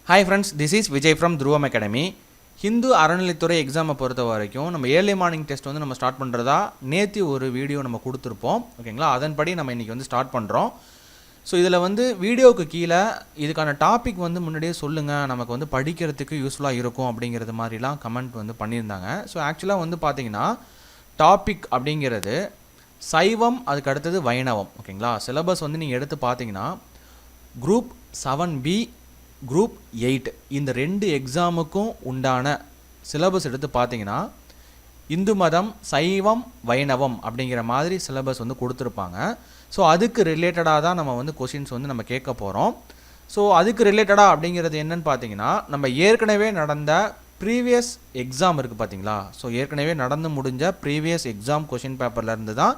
Hi friends, this is Vijay from துருவம் academy. Hindu அறநிலைத்துறை எக்ஸாமை பொறுத்த வரைக்கும் நம்ம ஏர்லி மார்னிங் டெஸ்ட் வந்து நம்ம ஸ்டார்ட் பண்ணுறதா நேற்று ஒரு வீடியோ நம்ம கொடுத்துருப்போம். ஓகேங்களா, அதன்படி நம்ம இன்றைக்கி வந்து ஸ்டார்ட் பண்ணுறோம். ஸோ இதில் வந்து வீடியோவுக்கு கீழே இதுக்கான டாபிக் வந்து முன்னாடியே சொல்லுங்கள், நமக்கு வந்து படிக்கிறதுக்கு யூஸ்ஃபுல்லாக இருக்கும் அப்படிங்கிறது மாதிரிலாம் கமெண்ட் வந்து பண்ணியிருந்தாங்க. ஸோ ஆக்சுவலாக வந்து பார்த்திங்கன்னா டாபிக் அப்படிங்கிறது சைவம், அதுக்கு அடுத்தது வைணவம். ஓகேங்களா, சிலபஸ் வந்து நீங்கள் எடுத்து பார்த்தீங்கன்னா குரூப் 7B குரூப் 8 இந்த 2 எக்ஸாமுக்கும் உண்டான சிலபஸ் எடுத்து பார்த்தீங்கன்னா இந்து மதம், சைவம், வைணவம் அப்படிங்கிற மாதிரி சிலபஸ் வந்து கொடுத்துருப்பாங்க. ஸோ அதுக்கு ரிலேட்டடாக தான் நம்ம வந்து கொஷின்ஸ் வந்து நம்ம கேட்க போகிறோம். ஸோ அதுக்கு ரிலேட்டடாக அப்படிங்கிறது என்னன்னு பார்த்தீங்கன்னா நம்ம ஏற்கனவே நடந்த ப்ரீவியஸ் எக்ஸாம் இருக்குது பார்த்தீங்களா. ஸோ ஏற்கனவே நடந்து முடிஞ்ச ப்ரீவியஸ் எக்ஸாம் கொஷின் பேப்பர்லேருந்து தான்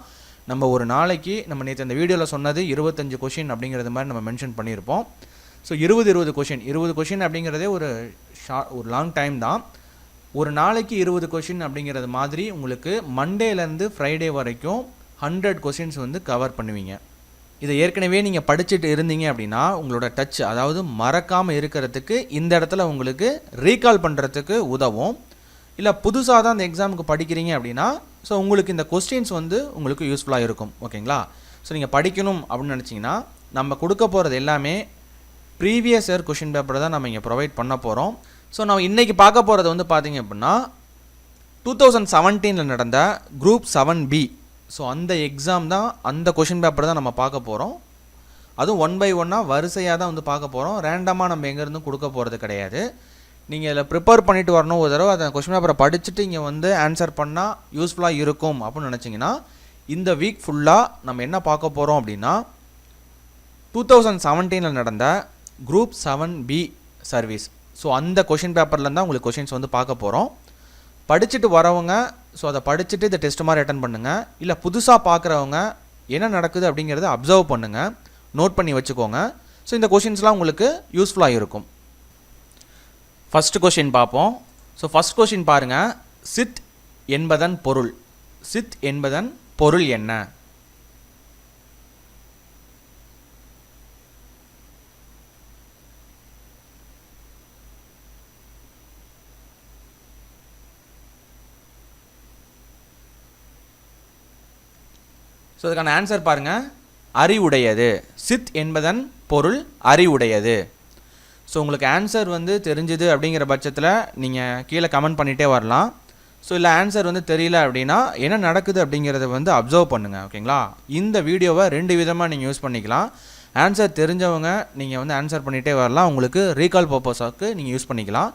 நம்ம ஒரு நாளைக்கு நம்ம நேற்று அந்த வீடியோவில் சொன்னது 25 கொஷின் அப்படிங்கிறது மாதிரி நம்ம மென்ஷன் பண்ணியிருப்போம். ஸோ 20 கொஷின் அப்படிங்கிறதே ஒரு லாங் டைம் தான். ஒரு நாளைக்கு 20 கொஷின் அப்படிங்கிறது மாதிரி உங்களுக்கு மண்டேலேருந்து ஃப்ரைடே வரைக்கும் 100 கொஷின்ஸ் வந்து கவர் பண்ணுவீங்க. இதை ஏற்கனவே நீங்கள் படிச்சுட்டு இருந்தீங்க அப்படின்னா உங்களோட டச், அதாவது மறக்காமல் இருக்கிறதுக்கு இந்த இடத்துல உங்களுக்கு ரீகால் பண்ணுறதுக்கு உதவும். இல்லை புதுசாக தான் அந்த எக்ஸாமுக்கு படிக்கிறீங்க அப்படின்னா ஸோ உங்களுக்கு இந்த கொஸ்டின்ஸ் வந்து உங்களுக்கு யூஸ்ஃபுல்லாக இருக்கும். ஓகேங்களா, ஸோ நீங்கள் படிக்கணும் அப்படின்னு நினச்சிங்கன்னா நம்ம கொடுக்க போகிறது எல்லாமே ப்ரீவியஸ் இயர் கொஷின் பேப்பர் தான் நம்ம இங்கே ப்ரொவைட் பண்ண போகிறோம். ஸோ நம்ம இன்றைக்கி பார்க்க போகிறது வந்து பார்த்திங்க அப்படின்னா 2017 நடந்த குரூப் 7B. ஸோ அந்த எக்ஸாம் தான், அந்த கொஷின் பேப்பர் தான் நம்ம பார்க்க போகிறோம். அதுவும் 1 by 1 வரிசையாக தான் வந்து பார்க்க போகிறோம். ரேண்டமாக நம்ம எங்கேருந்தும் கொடுக்க போகிறது கிடையாது. நீங்கள் இதில் ப்ரிப்பேர் பண்ணிவிட்டு வரணும். ஒரு தடவை அந்த கொஷின் பேப்பரை படிச்சுட்டு இங்கே வந்து ஆன்சர் பண்ணால் யூஸ்ஃபுல்லாக இருக்கும் அப்படின்னு நினச்சிங்கன்னா இந்த வீக் ஃபுல்லாக நம்ம என்ன பார்க்க போகிறோம் அப்படின்னா 2017 நடந்த குரூப் 7B சர்வீஸ். ஸோ அந்த கொஷின் பேப்பர்லேருந்து தான் உங்களுக்கு கொஷின்ஸ் வந்து பார்க்க போகிறோம். படிச்சுட்டு வரவங்க ஸோ அதை படிச்சுட்டு இந்த டெஸ்ட் மாதிரி அட்டன் பண்ணுங்கள். இல்லை புதுசாக பார்க்குறவங்க என்ன நடக்குது அப்படிங்கிறத அப்சர்வ் பண்ணுங்கள், நோட் பண்ணி வச்சுக்கோங்க. ஸோ இந்த கொஷின்ஸ்லாம் உங்களுக்கு யூஸ்ஃபுல்லாக இருக்கும். ஃபஸ்ட்டு கொஷின் பார்ப்போம். ஸோ ஃபஸ்ட் கொஷின் பாருங்கள். சித் என்பதன் பொருள். சித் என்பதன் பொருள் என்ன? ஸோ அதுக்கான ஆன்சர் பாருங்கள், அறிவுடையது. சித் என்பதன் பொருள் அறிவுடையது. ஸோ உங்களுக்கு ஆன்சர் வந்து தெரிஞ்சுது அப்படிங்கிற பட்சத்தில் நீங்கள் கீழே கமெண்ட் பண்ணிகிட்டே வரலாம். ஸோ இல்லை ஆன்சர் வந்து தெரியல அப்படின்னா என்ன நடக்குது அப்படிங்கிறத வந்து அப்சர்வ் பண்ணுங்கள். ஓகேங்களா, இந்த வீடியோவை 2 விதமாக நீங்கள் யூஸ் பண்ணிக்கலாம். ஆன்சர் தெரிஞ்சவங்க நீங்கள் வந்து ஆன்சர் பண்ணிகிட்டே வரலாம், உங்களுக்கு ரீகால் பர்பஸாக்கு நீங்கள் யூஸ் பண்ணிக்கலாம்.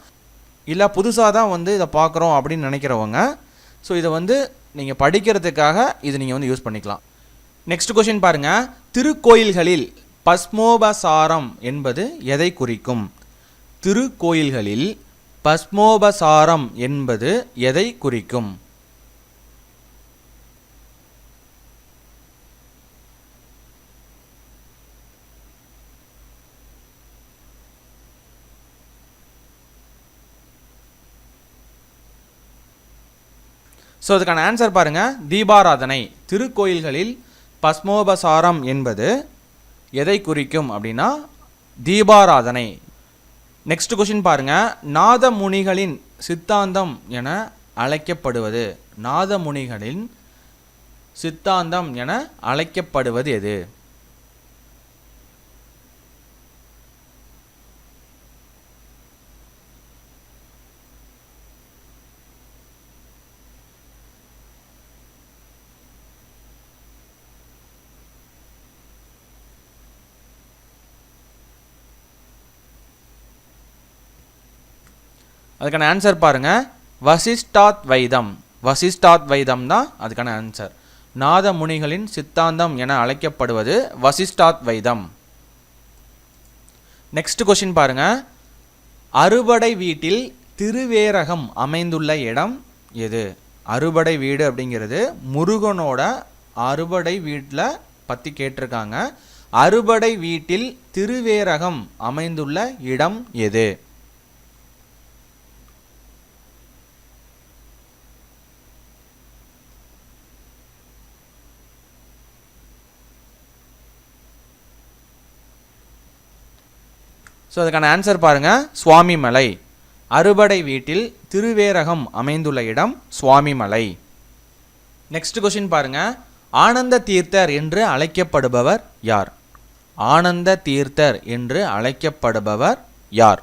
இல்லை புதுசாக தான் வந்து இதை பார்க்குறோம் அப்படின்னு நினைக்கிறவங்க ஸோ இதை வந்து நீங்கள் படிக்கிறதுக்காக இது நீங்கள் வந்து யூஸ் பண்ணிக்கலாம். நெக்ஸ்ட் கொஷின் பாருங்கள். திருக்கோயில்களில் பஸ்மோபசாரம் என்பது எதை குறிக்கும்? திருக்கோயில்களில் பஸ்மோபசாரம் என்பது எதை குறிக்கும்? ஸோ அதுக்கான ஆன்சர் பாருங்கள், தீபாராதனை. திருக்கோயில்களில் பஸ்மோபசாரம் என்பது எதை குறிக்கும் அப்படின்னா தீபாராதனை. நெக்ஸ்ட் கொஷின் பாருங்கள். நாதமுனிகளின் சித்தாந்தம் என அழைக்கப்படுவது. நாதமுனிகளின் சித்தாந்தம் என அழைக்கப்படுவது எது? அதுக்கான ஆன்சர் பாருங்கள், வசிஷ்டாத் வைதம். வசிஷ்டாத் வைதம் தான் அதுக்கான ஆன்சர். நாதமுனிகளின் சித்தாந்தம் என அழைக்கப்படுவது வசிஷ்டாத் வைதம். நெக்ஸ்ட் கொஷின் பாருங்கள். அறுபடை வீட்டில் திருவேரகம் அமைந்துள்ள இடம் எது? அறுபடை வீடு அப்படிங்கிறது முருகனோட அறுபடை வீட்டில் பற்றி கேட்டிருக்காங்க. அறுபடை வீட்டில் திருவேரகம் அமைந்துள்ள இடம் எது? ஸோ அதுக்கான ஆன்சர் பாருங்கள், சுவாமிமலை. அறுபடை வீட்டில் திருவேரகம் அமைந்துள்ள இடம் சுவாமிமலை. நெக்ஸ்ட் கொஸ்டின் பாருங்க, ஆனந்த தீர்த்தர் என்று அழைக்கப்படுபவர் யார்? ஆனந்த தீர்த்தர் என்று அழைக்கப்படுபவர் யார்?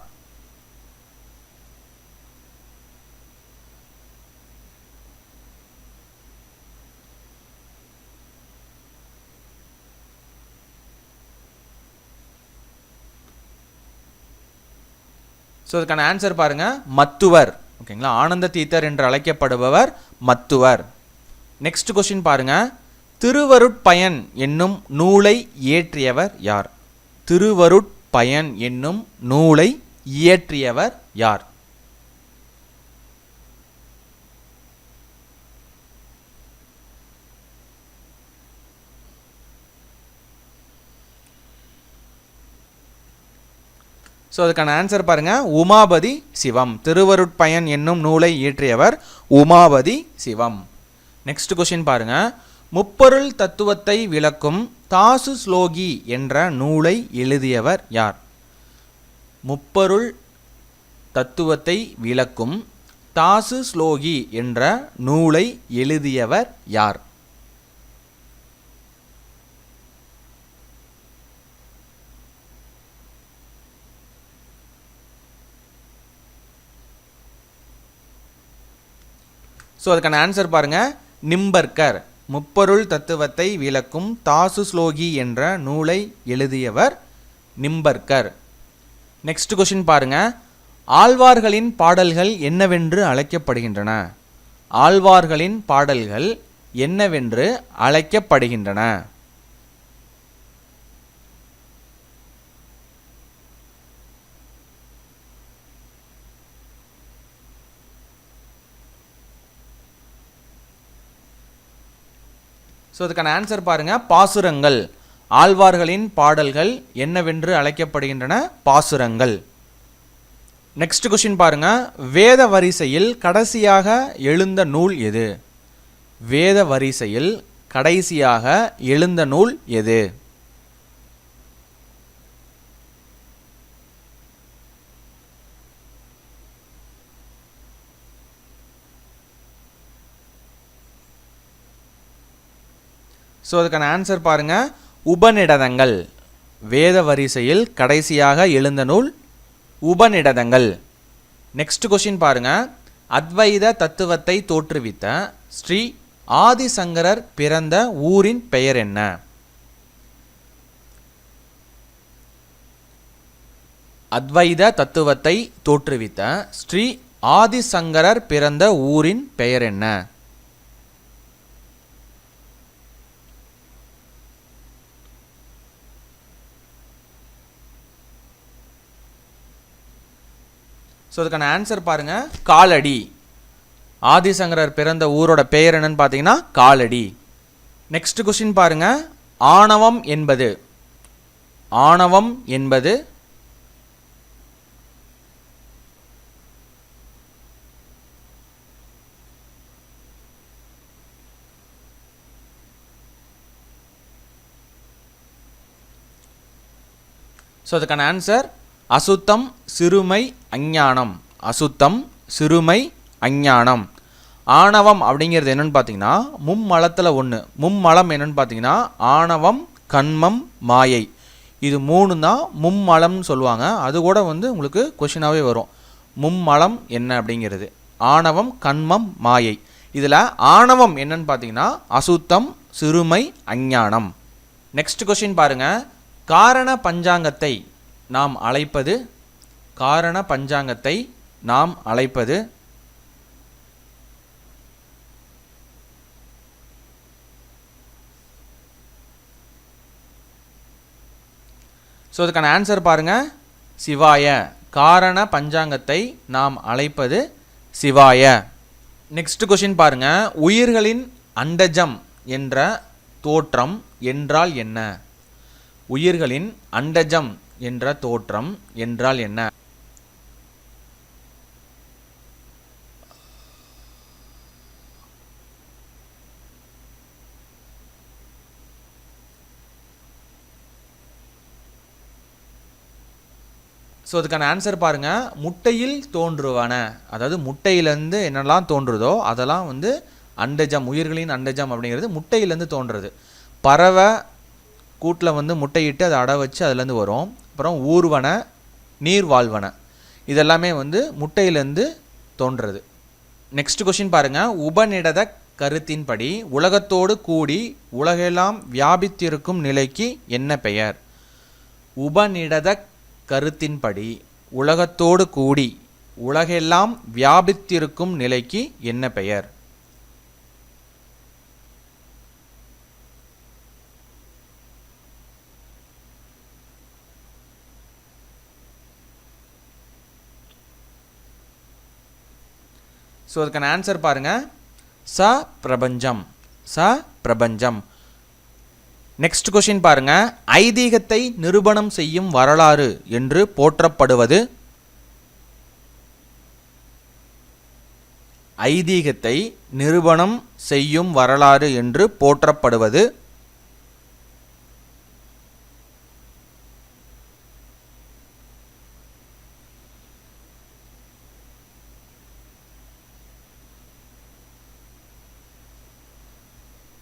ஸோ அதுக்கான ஆன்சர் பாருங்க, மத்துவர். ஓகேங்களா, ஆனந்த தீர்த்தர் என்று அழைக்கப்படுபவர் மத்துவர். நெக்ஸ்ட் கொஸ்டின் பாருங்க, திருவருட்பயன் என்னும் நூலை இயற்றியவர் யார்? திருவருட்பயன் என்னும் நூலை இயற்றியவர் யார்? ஸோ அதுக்கான ஆன்சர் பாருங்க, உமாபதி சிவம். திருவருட்பயன் என்னும் நூலை இயற்றியவர் உமாபதி சிவம். நெக்ஸ்ட் கொஸ்டின் பாருங்க, முப்பொருள் தத்துவத்தை விளக்கும் தாசு ஸ்லோகி என்ற நூலை எழுதியவர் யார்? முப்பொருள் தத்துவத்தை விளக்கும் தாசு ஸ்லோகி என்ற நூலை எழுதியவர் யார்? ஸோ அதுக்கான ஆன்சர் பாருங்க, நிம்பர்கர். முப்பொருள் தத்துவத்தை விளக்கும் தாசு ஸ்லோகி என்ற நூலை எழுதியவர் நிம்பர்கர். நெக்ஸ்ட் கொஸ்டின் பாருங்க, ஆழ்வார்களின் பாடல்கள் என்னவென்று அழைக்கப்படுகின்றன? ஆழ்வார்களின் பாடல்கள் என்னவென்று அழைக்கப்படுகின்றன? ஸோ அதுக்கான ஆன்சர் பாருங்க, பாசுரங்கள். ஆழ்வார்களின் பாடல்கள் என்னவென்று அழைக்கப்படுகின்றன? பாசுரங்கள். நெக்ஸ்ட் கொஸ்டின் பாருங்க, வேத வரிசையில் கடைசியாக எழுந்த நூல் எது? வேத வரிசையில் கடைசியாக எழுந்த நூல் எது? ஸோ அதுக்கான ஆன்சர் பாருங்க, உபநிடதங்கள். வேத வரிசையில் கடைசியாக எழுந்த நூல் உபநிடதங்கள். நெக்ஸ்ட் கொஸ்டின் பாருங்க, அத்வைத தத்துவத்தை தோற்றுவித்த ஸ்ரீ ஆதிசங்கரர் பிறந்த ஊரின் பெயர் என்ன? அத்வைத தத்துவத்தை தோற்றுவித்த ஸ்ரீ ஆதிசங்கரர் பிறந்த ஊரின் பெயர் என்ன? ஸோ அதுக்கான ஆன்சர் பாருங்க, காலடி. ஆதிசங்கரர் பிறந்த ஊரோட பெயர் என்னன்னு பார்த்தீங்கன்னா காலடி. நெக்ஸ்ட் கொஸ்டின் பாருங்க, ஆணவம் என்பது ஆணவம் என்பது ஸோ அதுக்கான ஆன்சர் அசுத்தம், சிறுமை, அஞ்ஞானம். அசுத்தம், சிறுமை, அஞ்ஞானம். ஆணவம் அப்படிங்கிறது என்னன்னு பார்த்தீங்கன்னா மும்மலத்தில் ஒன்று. மும்மலம் என்னன்னு பார்த்தீங்கன்னா ஆணவம், கண்மம், மாயை. இது மூணு தான் மும்மலம்னு சொல்லுவாங்க. அது கூட வந்து உங்களுக்கு கொஷினாகவே வரும். மும்மலம் என்ன அப்படிங்கிறது ஆணவம், கண்மம், மாயை. இதில் ஆணவம் என்னன்னு பார்த்தீங்கன்னா அசுத்தம், சிறுமை, அஞ்ஞானம். நெக்ஸ்ட் கொஸ்டின் பாருங்க, காரண பஞ்சாங்கத்தை நாம் அழைப்பது காரண பஞ்சாங்கத்தை நாம் அழைப்பது ஸோ அதுக்கான ஆன்சர் பாருங்க, சிவாய. காரண பஞ்சாங்கத்தை நாம் அழைப்பது சிவாய. நெக்ஸ்ட் கொஸ்டின் பாருங்க, உயிர்களின் அண்டஜம் என்ற தோற்றம் என்றால் என்ன? உயிர்களின் அண்டஜம் என்ற தோற்றம் என்றால் என்ன? ஸோ அதுக்கான ஆன்சர் பாருங்கள், முட்டையில் தோன்றுவன, அதாவது முட்டையிலேருந்து என்னெல்லாம் தோன்றுதோ அதெல்லாம் வந்து அண்டஜம், உயிர்களின் அண்டஜம் அப்படிங்கிறது முட்டையிலேருந்து தோன்றுறது. பறவை கூட்டில் வந்து முட்டையிட்டு அதை அடை வச்சு அதுலேருந்து வரும். அப்புறம் ஊர்வன, நீர் வாழ்வன, இதெல்லாமே வந்து முட்டையிலேருந்து தோன்றுறது. நெக்ஸ்ட் கொஷின் பாருங்கள், உபநிடத கருத்தின்படி உலகத்தோடு கூடி உலகெல்லாம் வியாபித்திருக்கும் நிலைக்கு என்ன பெயர்? உபநிடத கருத்தின்படி உலகத்தோடு கூடி உலகெல்லாம் வியாபித்திருக்கும் நிலைக்கு என்ன பெயர்? ஸோ அதுக்கான ஆன்சர் பாருங்கள், ச பிரபஞ்சம், ச பிரபஞ்சம். நெக்ஸ்ட் கொஷின் பாருங்க, ஐதீகத்தை நிரூபணம் செய்யும் வரலாறு என்று போற்றப்படுவது? ஐதீகத்தை நிரூபணம் செய்யும் வரலாறு என்று போற்றப்படுவது?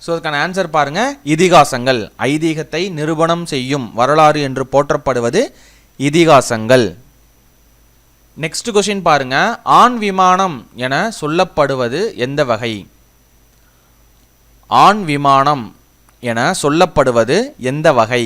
ஸோ அதுக்கான ஆன்சர் பாருங்க, இதிகாசங்கள். ஐதீகத்தை நிரூபணம் செய்யும் வரலாறு என்று போற்றப்படுவது இதிகாசங்கள். நெக்ஸ்ட் கொஷின் பாருங்க, ஆண் விமானம் என சொல்லப்படுவது எந்த வகை? ஆண் விமானம் என சொல்லப்படுவது எந்த வகை?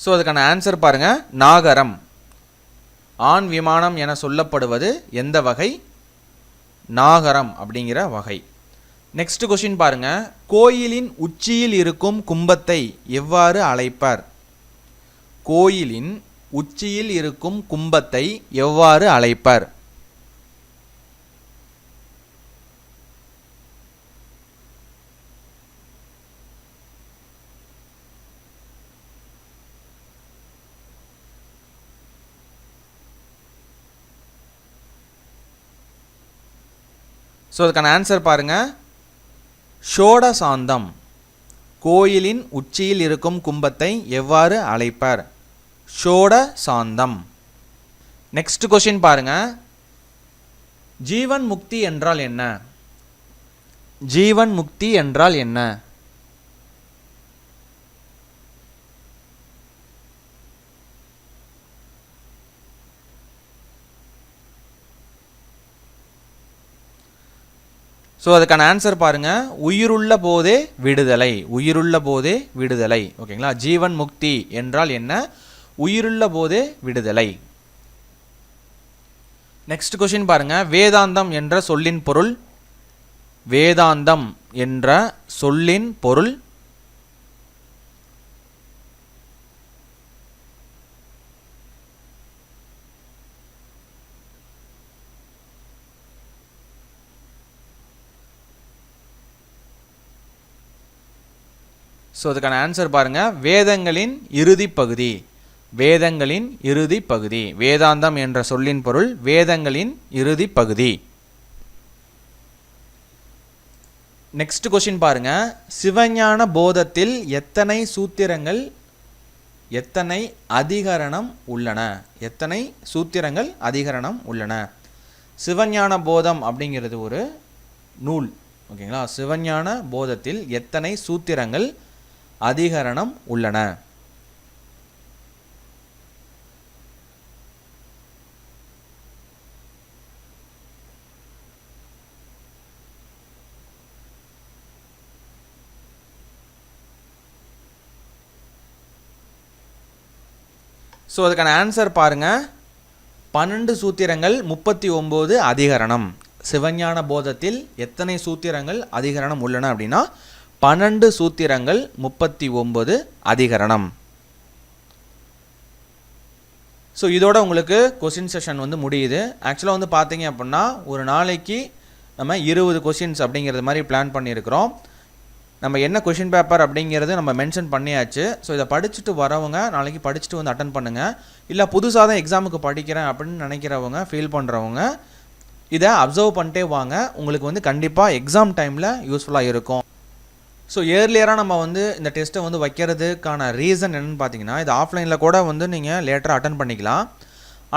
ஸோ அதுக்கான ஆன்சர் பாருங்க, நாகரம். ஆண் விமானம் என சொல்லப்படுவது எந்த வகை? நாகரம் அப்படிங்கிற வகை. நெக்ஸ்ட் கொஷின் பாருங்க, கோயிலின் உச்சியில் இருக்கும் கும்பத்தை எவ்வாறு அழைப்பர்? கோயிலின் உச்சியில் இருக்கும் கும்பத்தை எவ்வாறு அழைப்பர்? ஸோ அதுக்கான ஆன்சர் பாருங்க, ஷோடசாந்தம். கோயிலின் உச்சியில் இருக்கும் கும்பத்தை எவ்வாறு அழைப்பர்? ஷோடசாந்தம். நெக்ஸ்ட் கொஷின் பாருங்க, ஜீவன் முக்தி என்றால் என்ன? ஜீவன் முக்தி என்றால் என்ன? ஸோ அதுக்கான ஆன்சர் பாருங்க, உயிருள்ள போதே விடுதலை. உயிருள்ள போதே விடுதலை. ஓகேங்களா? ஜீவன் முக்தி என்றால் என்ன? உயிருள்ள போதே விடுதலை. நெக்ஸ்ட் கொஷின் பாருங்க, வேதாந்தம் என்ற சொல்லின் பொருள்? வேதாந்தம் என்ற சொல்லின் பொருள்? ஸோ அதுக்கான ஆன்சர் பாருங்க, வேதங்களின் இறுதி பகுதி. வேதங்களின் இறுதி பகுதி. வேதாந்தம் என்ற சொல்லின் பொருள் வேதங்களின் இறுதி பகுதி. நெக்ஸ்ட் கொஷின் பாருங்க, சிவஞான போதத்தில் எத்தனை சூத்திரங்கள், எத்தனை அதிகரணம் உள்ளன? எத்தனை சூத்திரங்கள், அதிகரணம் உள்ளன? சிவஞான போதம் அப்படிங்கிறது ஒரு நூல். ஓகேங்களா? சிவஞான போதத்தில் எத்தனை சூத்திரங்கள், அதிகரணம் உள்ளன? ஸோ அதுக்கான ஆன்சர் பாருங்க, 12 சூத்திரங்கள் 39 அதிகரணம். சிவஞான போதத்தில் எத்தனை சூத்திரங்கள், அதிகரணம் உள்ளன அப்படின்னா 12 சூத்திரங்கள் 39 அதிகரணம். ஸோ இதோட உங்களுக்கு கொஸ்டின் செஷன் வந்து முடியுது. ஆக்சுவலாக வந்து பார்த்தீங்க அப்படின்னா ஒரு நாளைக்கு நம்ம 20 கொஸ்டின்ஸ் அப்படிங்கிறது மாதிரி பிளான் பண்ணியிருக்கிறோம். நம்ம என்ன கொஷின் பேப்பர் அப்படிங்கிறது நம்ம மென்ஷன் பண்ணியாச்சு. ஸோ இதை படிச்சுட்டு வரவங்க நாளைக்கு படிச்சுட்டு வந்து அட்டன் பண்ணுங்கள். இல்லை புதுசாக தான் எக்ஸாமுக்கு படிக்கிறேன் அப்படின்னு நினைக்கிறவங்க, ஃபீல் பண்ணுறவங்க இதை அப்சர்வ் பண்ணிட்டே வாங்க. உங்களுக்கு வந்து கண்டிப்பாக எக்ஸாம் டைமில் யூஸ்ஃபுல்லாக இருக்கும். ஸோ ஏர்லியராக நம்ம வந்து இந்த டெஸ்ட்டை வந்து வைக்கிறதுக்கான ரீசன் என்னென்னு பார்த்தீங்கன்னா, இது ஆஃப்லைனில் கூட வந்து நீங்கள் லேட்டராக அட்டன் பண்ணிக்கலாம்.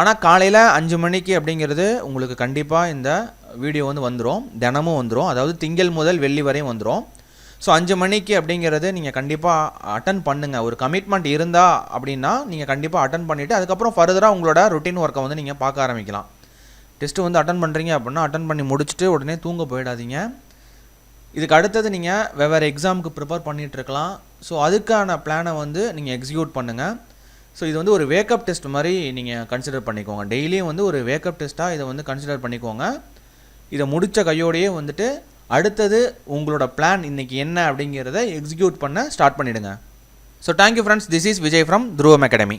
ஆனால் காலையில் 5 மணிக்கு அப்படிங்கிறது உங்களுக்கு கண்டிப்பாக இந்த வீடியோ வந்து வந்துடும், தினமும் வந்துடும். அதாவது திங்கள் முதல் வெள்ளி வரையும் வந்துடும். ஸோ 5 மணிக்கு அப்படிங்கிறது நீங்கள் கண்டிப்பாக அட்டன் பண்ணுங்கள். ஒரு கமிட்மெண்ட் இருந்தால் அப்படின்னா நீங்கள் கண்டிப்பாக அட்டன் பண்ணிவிட்டு அதுக்கப்புறம் ஃபர்தராக உங்களோட ரொட்டீன் ஒர்க்கை வந்து நீங்கள் பார்க்க ஆரம்பிக்கலாம். டெஸ்ட்டு வந்து அட்டன் பண்ணுறீங்க அப்படின்னா அட்டன் பண்ணி முடிச்சுட்டு உடனே தூங்க போயிடாதீங்க. இதுக்கு அடுத்தது நீங்கள் வெவ்வேறு எக்ஸாமுக்கு ப்ரிப்பேர் பண்ணிகிட்ருக்கலாம். ஸோ அதுக்கான பிளானை வந்து நீங்கள் எக்ஸிக்யூட் பண்ணுங்கள். ஸோ இது வந்து ஒரு வேக்கப் டெஸ்ட் மாதிரி நீங்கள் கன்சிடர் பண்ணிக்கோங்க. டெய்லியும் வந்து ஒரு வேக்கப் டெஸ்ட்டாக இதை வந்து கன்சிடர் பண்ணிக்கோங்க. இதை முடித்த கையோடையே வந்துட்டு அடுத்தது உங்களோட பிளான் இன்றைக்கி என்ன அப்படிங்கிறத எக்ஸிக்யூட் பண்ண ஸ்டார்ட் பண்ணிவிடுங்க. So thank you friends, this is Vijay from துருவம் அகாடமி.